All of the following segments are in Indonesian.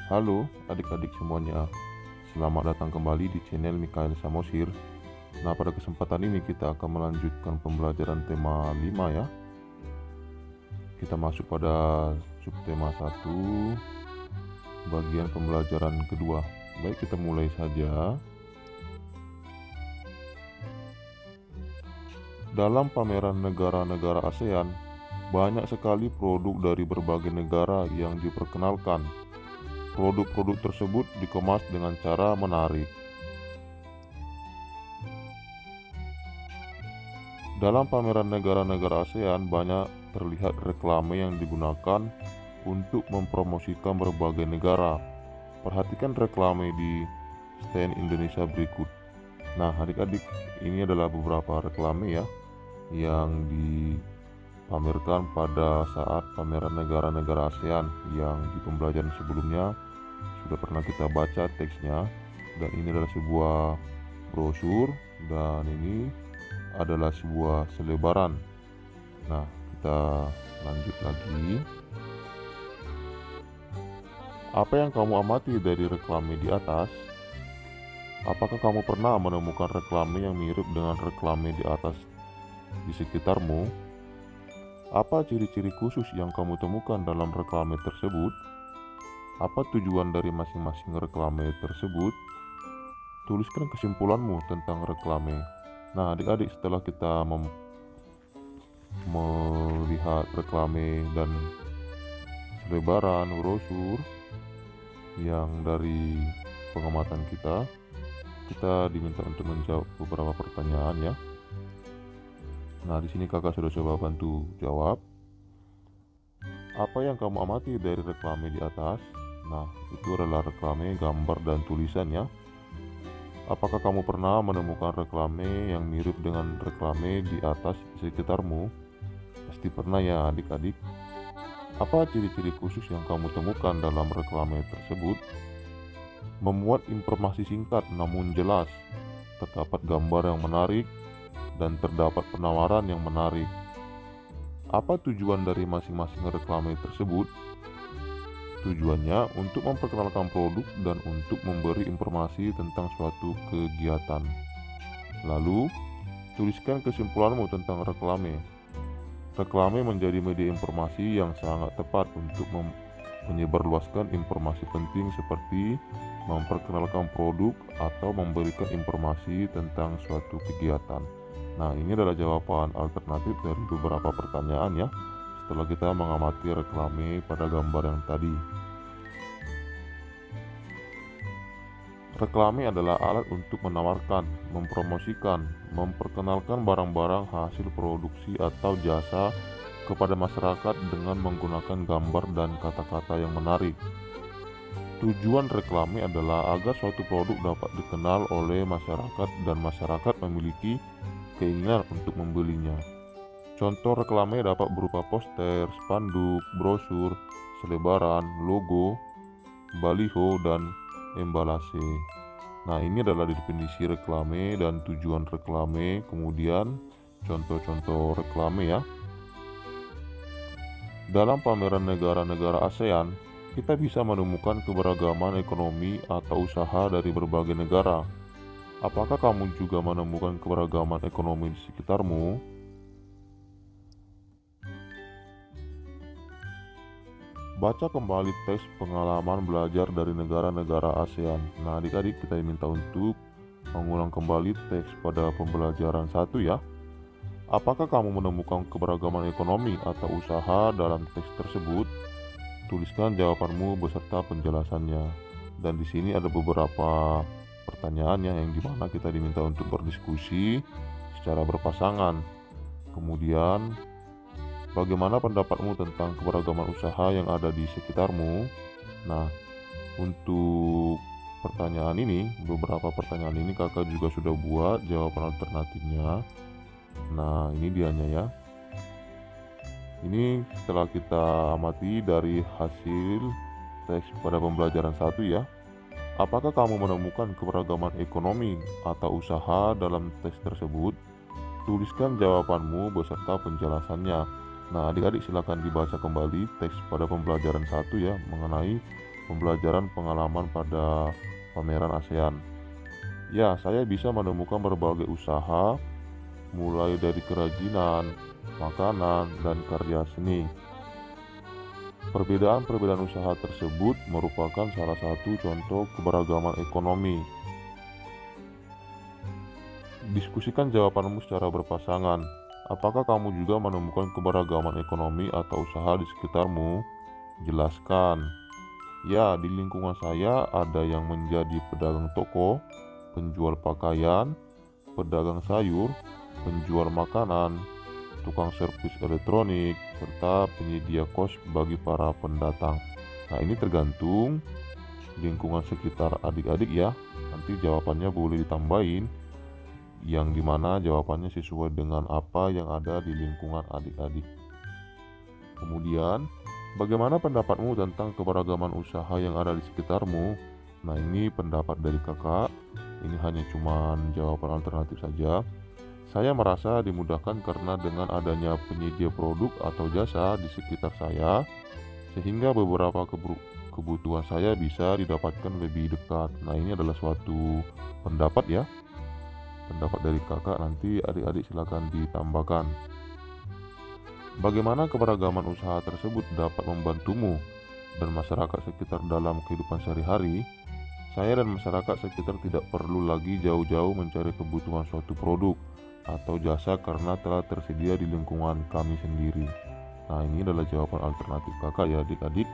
Halo adik-adik semuanya, selamat datang kembali di channel Mikael Samosir. Nah, pada kesempatan ini kita akan melanjutkan pembelajaran tema 5 ya. Kita masuk pada subtema 1, bagian pembelajaran kedua. Baik, kita mulai saja. Dalam pameran negara-negara ASEAN, banyak sekali produk dari berbagai negara yang diperkenalkan. Produk-produk tersebut dikemas dengan cara menarik. Dalam pameran negara-negara ASEAN, banyak terlihat reklame yang digunakan untuk mempromosikan berbagai negara. Perhatikan reklame di stand Indonesia berikut. Nah, adik-adik, ini adalah beberapa reklame ya yang dipamerkan pada saat pameran negara-negara ASEAN yang di pembelajaran sebelumnya sudah pernah kita baca teksnya. Dan ini adalah sebuah brosur, dan ini adalah sebuah selebaran. Nah, kita lanjut lagi. Apa yang kamu amati dari reklame di atas? Apakah kamu pernah menemukan reklame yang mirip dengan reklame di atas di sekitarmu? Apa ciri-ciri khusus yang kamu temukan dalam reklame tersebut? Apa tujuan dari masing-masing reklame tersebut? Tuliskan kesimpulanmu tentang reklame. Nah, adik-adik, setelah kita melihat reklame dan selebaran brosur yang dari pengamatan kita diminta untuk menjawab beberapa pertanyaan ya. Nah, di sini kakak sudah coba bantu jawab. Apa yang kamu amati dari reklame di atas? Nah, itu adalah reklame, gambar, dan tulisan ya. Apakah kamu pernah menemukan reklame yang mirip dengan reklame di atas di sekitarmu? Pasti pernah ya adik-adik. Apa ciri-ciri khusus yang kamu temukan dalam reklame tersebut? Memuat informasi singkat namun jelas, terdapat gambar yang menarik, dan terdapat penawaran yang menarik. Apa tujuan dari masing-masing reklame tersebut? Tujuannya untuk memperkenalkan produk dan untuk memberi informasi tentang suatu kegiatan. Lalu, tuliskan kesimpulanmu tentang reklame. Reklame menjadi media informasi yang sangat tepat untuk menyebarluaskan informasi penting seperti memperkenalkan produk atau memberikan informasi tentang suatu kegiatan. Nah, ini adalah jawaban alternatif dari beberapa pertanyaan ya, setelah kita mengamati reklame pada gambar yang tadi. Reklame adalah alat untuk menawarkan, mempromosikan, memperkenalkan barang-barang hasil produksi atau jasa kepada masyarakat dengan menggunakan gambar dan kata-kata yang menarik. Tujuan reklame adalah agar suatu produk dapat dikenal oleh masyarakat dan masyarakat memiliki keinginan untuk membelinya. Contoh reklame dapat berupa poster, spanduk, brosur, selebaran, logo, baliho, dan embalase. Nah, ini adalah definisi reklame dan tujuan reklame, kemudian contoh-contoh reklame ya. Dalam pameran negara-negara ASEAN, kita bisa menemukan keberagaman ekonomi atau usaha dari berbagai negara. Apakah kamu juga menemukan keberagaman ekonomi di sekitarmu? Baca kembali teks pengalaman belajar dari negara-negara ASEAN. Nah, adik-adik, kita diminta untuk mengulang kembali teks pada pembelajaran 1 ya. Apakah kamu menemukan keberagaman ekonomi atau usaha dalam teks tersebut? Tuliskan jawabanmu beserta penjelasannya. Dan di sini ada beberapa pertanyaannya yang dimana kita diminta untuk berdiskusi secara berpasangan. Kemudian, bagaimana pendapatmu tentang keberagaman usaha yang ada di sekitarmu? Nah, untuk pertanyaan ini, beberapa pertanyaan ini kakak juga sudah buat jawaban alternatifnya. Nah, ini dianya ya. Ini setelah kita amati dari hasil teks pada pembelajaran 1 ya. Apakah kamu menemukan keberagaman ekonomi atau usaha dalam teks tersebut? Tuliskan jawabanmu beserta penjelasannya. Nah, adik-adik silakan dibaca kembali teks pada pembelajaran 1 ya, mengenai pembelajaran pengalaman pada pameran ASEAN. Ya, saya bisa menemukan berbagai usaha, mulai dari kerajinan, makanan, dan karya seni. Perbedaan-perbedaan usaha tersebut merupakan salah satu contoh keberagaman ekonomi. Diskusikan jawabanmu secara berpasangan. Apakah kamu juga menemukan keberagaman ekonomi atau usaha di sekitarmu? Jelaskan. Ya, di lingkungan saya ada yang menjadi pedagang toko, penjual pakaian, pedagang sayur, penjual makanan, tukang servis elektronik, serta penyedia kos bagi para pendatang. Nah, ini tergantung lingkungan sekitar adik-adik ya. Nanti jawabannya boleh ditambahin yang dimana jawabannya sesuai dengan apa yang ada di lingkungan adik-adik. Kemudian, bagaimana pendapatmu tentang keberagaman usaha yang ada di sekitarmu? Nah, ini pendapat dari kakak. Ini hanya cuman jawaban alternatif saja. Saya merasa dimudahkan karena dengan adanya penyedia produk atau jasa di sekitar saya, sehingga beberapa kebutuhan saya bisa didapatkan lebih dekat. Nah, ini adalah suatu pendapat ya. Pendapat dari kakak, nanti adik-adik silakan ditambahkan. Bagaimana keberagaman usaha tersebut dapat membantumu dan masyarakat sekitar dalam kehidupan sehari-hari? Saya dan masyarakat sekitar tidak perlu lagi jauh-jauh mencari kebutuhan suatu produk atau jasa karena telah tersedia di lingkungan kami sendiri. Nah, ini adalah jawaban alternatif kakak ya adik-adik.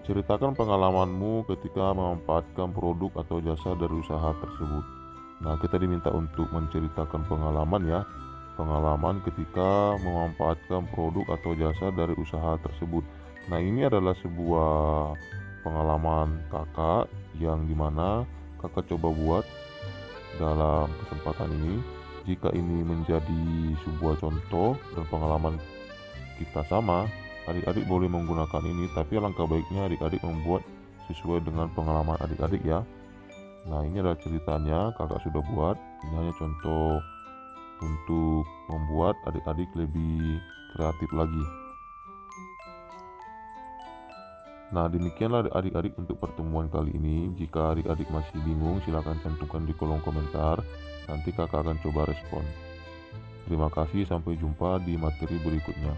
Ceritakan pengalamanmu ketika memanfaatkan produk atau jasa dari usaha tersebut. Nah, kita diminta untuk menceritakan pengalaman ya. Pengalaman ketika memanfaatkan produk atau jasa dari usaha tersebut. Nah, ini adalah sebuah pengalaman kakak yang dimana kakak coba buat dalam kesempatan ini. Jika ini menjadi sebuah contoh dan pengalaman kita sama, adik-adik boleh menggunakan ini, tapi alangkah baiknya adik-adik membuat sesuai dengan pengalaman adik-adik ya. Nah, ini adalah ceritanya kakak sudah buat. Ini hanya contoh untuk membuat adik-adik lebih kreatif lagi. Nah, demikianlah adik-adik untuk pertemuan kali ini. Jika adik-adik masih bingung, silahkan cantumkan di kolom komentar. Nanti kakak akan coba respon. Terima kasih, sampai jumpa di materi berikutnya.